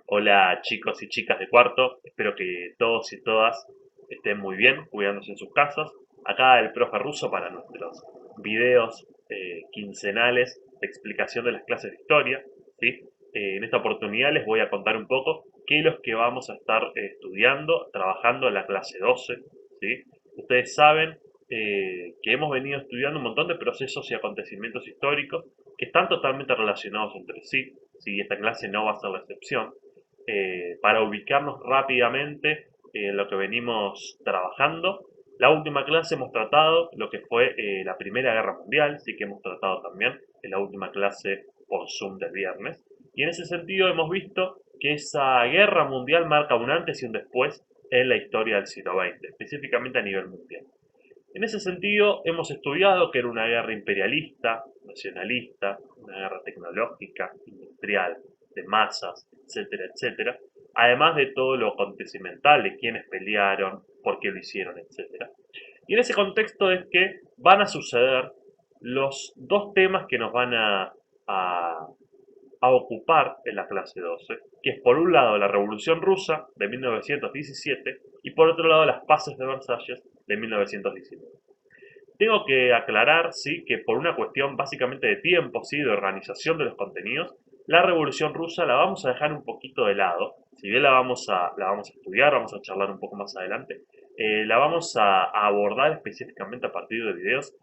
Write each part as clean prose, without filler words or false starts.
Hola chicos y chicas de cuarto, espero que todos y todas estén muy bien, cuidándose en sus casas. Acá el profe ruso para nuestros videos quincenales de explicación de las clases de historia. ¿Sí? En esta oportunidad les voy a contar un poco qué es lo que vamos a estar estudiando, trabajando en la clase 12. ¿Sí? Ustedes saben que hemos venido estudiando un montón de procesos y acontecimientos históricos que están totalmente relacionados entre sí. ¿Sí? Esta clase no va a ser la excepción para ubicarnos rápidamente en lo que venimos trabajando. La última clase hemos tratado lo que fue la Primera Guerra Mundial, sí que hemos tratado también en la última clase por Zoom del viernes. Y en ese sentido hemos visto que esa guerra mundial marca un antes y un después en la historia del siglo XX, específicamente a nivel mundial. En ese sentido, hemos estudiado que era una guerra imperialista, nacionalista, una guerra tecnológica, industrial, de masas, etcétera, etcétera, además de todo lo acontecimental de quiénes pelearon, por qué lo hicieron, etcétera. Y en ese contexto es que van a suceder los dos temas que nos van a a ocupar en la clase 12, que es por un lado la Revolución Rusa de 1917 y por otro lado las paces de Versalles de 1919. Tengo que aclarar, sí, que por una cuestión básicamente de tiempo, sí, de organización de los contenidos, la Revolución Rusa la vamos a dejar un poquito de lado. Si bien la vamos a estudiar, vamos a charlar un poco más adelante, la vamos a abordar específicamente a partir de videos,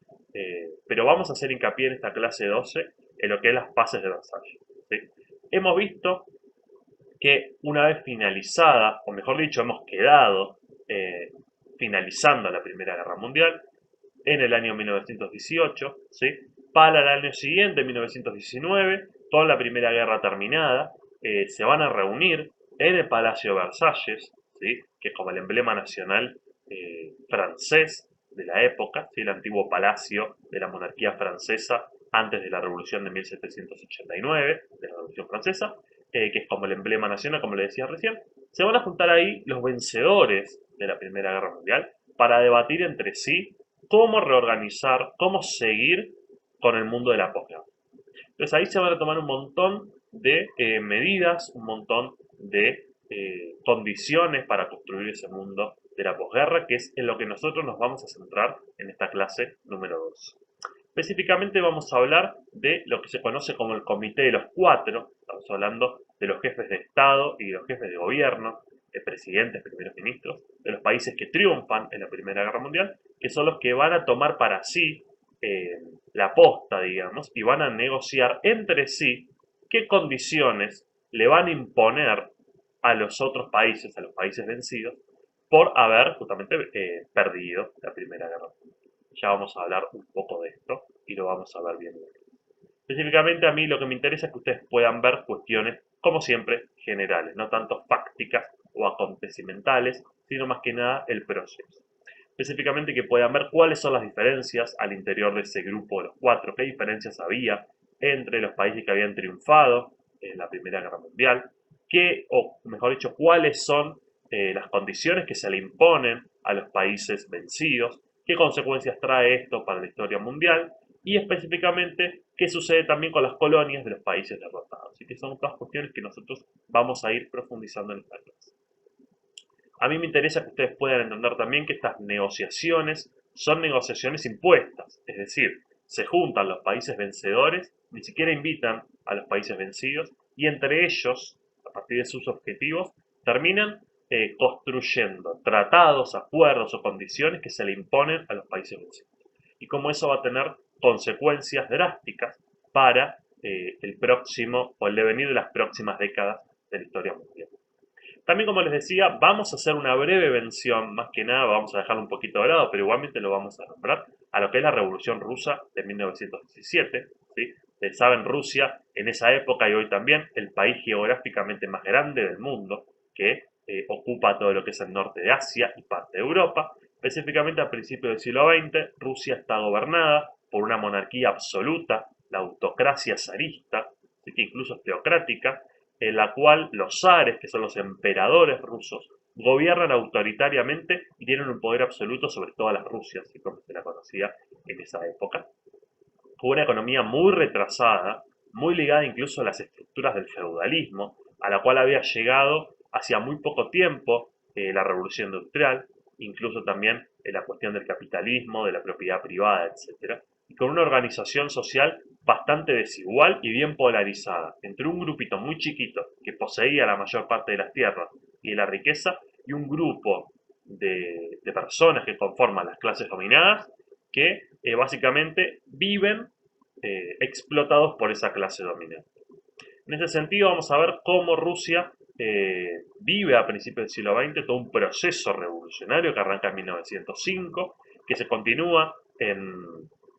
pero vamos a hacer hincapié en esta clase 12 en lo que es las paces de Versalles. ¿Sí? Hemos visto que una vez finalizada, o mejor dicho, hemos quedado finalizando la Primera Guerra Mundial, en el año 1918, ¿sí? Para el año siguiente, 1919, con la Primera Guerra terminada, se van a reunir en el Palacio de Versalles, ¿sí? Que es como el emblema nacional francés de la época, ¿sí? El antiguo palacio de la monarquía francesa antes de la Revolución de 1789, de la Revolución Francesa, que es como el emblema nacional, como le decía recién. Se van a juntar ahí los vencedores de la Primera Guerra Mundial para debatir entre sí cómo reorganizar, cómo seguir con el mundo de la posguerra. Entonces ahí se van a tomar un montón de medidas, un montón de condiciones para construir ese mundo de la posguerra, que es en lo que nosotros nos vamos a centrar en esta clase número 2. Específicamente vamos a hablar de lo que se conoce como el Comité de los Cuatro. Estamos hablando de los jefes de Estado y los jefes de gobierno, presidentes, primeros ministros, de los países que triunfan en la Primera Guerra Mundial, que son los que van a tomar para sí eh, la posta, digamos, y van a negociar entre sí qué condiciones le van a imponer a los otros países, a los países vencidos, por haber justamente perdido la Primera Guerra Mundial. Ya vamos a hablar un poco de esto y lo vamos a ver bien. Específicamente a mí lo que me interesa es que ustedes puedan ver cuestiones, como siempre, generales, no tanto fácticas o acontecimentales, sino más que nada el proceso. Específicamente que puedan ver cuáles son las diferencias al interior de ese grupo de los cuatro, qué diferencias había entre los países que habían triunfado en la Primera Guerra Mundial, qué, o mejor dicho, cuáles son las condiciones que se le imponen a los países vencidos, qué consecuencias trae esto para la historia mundial y específicamente qué sucede también con las colonias de los países derrotados. Así que son todas cuestiones que nosotros vamos a ir profundizando en esta clase. A mí me interesa que ustedes puedan entender también que estas negociaciones son negociaciones impuestas, es decir, se juntan los países vencedores, ni siquiera invitan a los países vencidos, y entre ellos, a partir de sus objetivos, terminan construyendo tratados, acuerdos o condiciones que se le imponen a los países vencidos. Y como eso va a tener consecuencias drásticas para el próximo o el devenir de las próximas décadas de la historia mundial. También, como les decía, vamos a hacer una breve mención, más que nada vamos a dejarlo un poquito de lado, pero igualmente lo vamos a nombrar, a lo que es la Revolución Rusa de 1917. ¿Sí? Ustedes saben, Rusia en esa época y hoy también, el país geográficamente más grande del mundo, que ocupa todo lo que es el norte de Asia y parte de Europa. Específicamente a principios del siglo XX, Rusia está gobernada por una monarquía absoluta, la autocracia zarista, así que incluso es teocrática, en la cual los zares, que son los emperadores rusos, gobiernan autoritariamente y tienen un poder absoluto sobre todas las Rusias, así como se la conocía en esa época. Con una economía muy retrasada, muy ligada incluso a las estructuras del feudalismo, a la cual había llegado hacía muy poco tiempo la revolución industrial, incluso también la cuestión del capitalismo, de la propiedad privada, etcétera, y con una organización social bastante desigual y bien polarizada, entre un grupito muy chiquito que poseía la mayor parte de las tierras y de la riqueza, y un grupo de personas que conforman las clases dominadas que básicamente viven explotados por esa clase dominante. En ese sentido, vamos a ver cómo Rusia vive a principios del siglo XX todo un proceso revolucionario que arranca en 1905, que se continúa en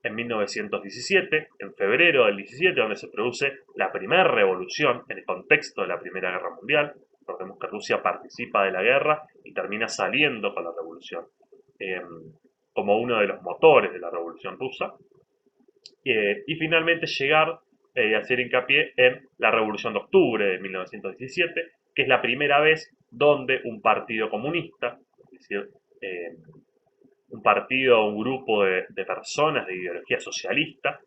1917, en febrero del 17, donde se produce la primera revolución en el contexto de la Primera Guerra Mundial. Recordemos que Rusia participa de la guerra y termina saliendo con la revolución eh, como uno de los motores de la revolución rusa. Y finalmente llegar y hacer hincapié en la Revolución de Octubre de 1917, que es la primera vez donde un partido comunista, es decir, eh, un partido, un grupo de personas de ideología socialista,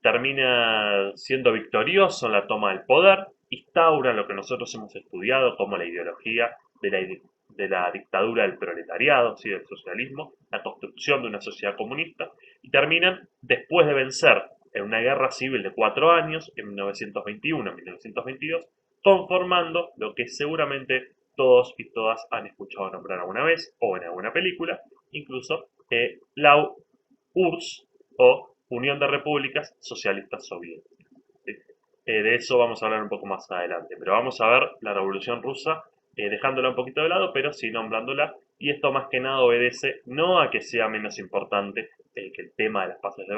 termina siendo victorioso en la toma del poder, instaura lo que nosotros hemos estudiado como la ideología de la dictadura del proletariado, ¿sí? Del socialismo, la construcción de una sociedad comunista, y terminan, después de vencer en una guerra civil de 4 años, en 1921-1922, conformando lo que seguramente todos y todas han escuchado nombrar alguna vez o en alguna película, incluso la URSS o Unión de Repúblicas Socialistas Soviéticas. ¿Sí? De eso vamos a hablar un poco más adelante, pero vamos a ver la Revolución Rusa dejándola un poquito de lado, pero sí nombrándola, y esto más que nada obedece no a que sea menos importante que el tema de las paces de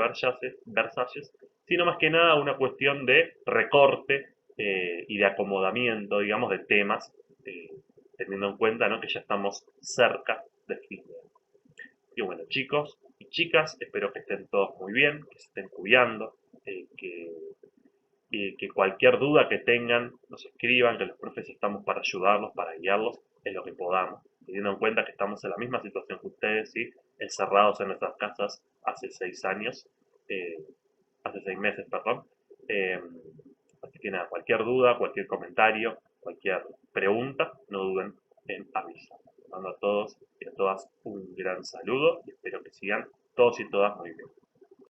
Versalles, sino más que nada a una cuestión de recorte y de acomodamiento, digamos, de temas, eh, teniendo en cuenta, ¿no?, que ya estamos cerca del fin de año. Y bueno, chicos y chicas, espero que estén todos muy bien, que se estén cuidando, que cualquier duda que tengan nos escriban, que los profes estamos para ayudarlos, para guiarlos en lo que podamos, teniendo en cuenta que estamos en la misma situación que ustedes, ¿sí? Encerrados en nuestras casas hace 6 años, eh, hace 6 meses, perdón. Eh, Así que nada, cualquier duda, cualquier comentario, cualquier pregunta, no duden en avisar. Les mando a todos y a todas un gran saludo y espero que sigan todos y todas muy bien.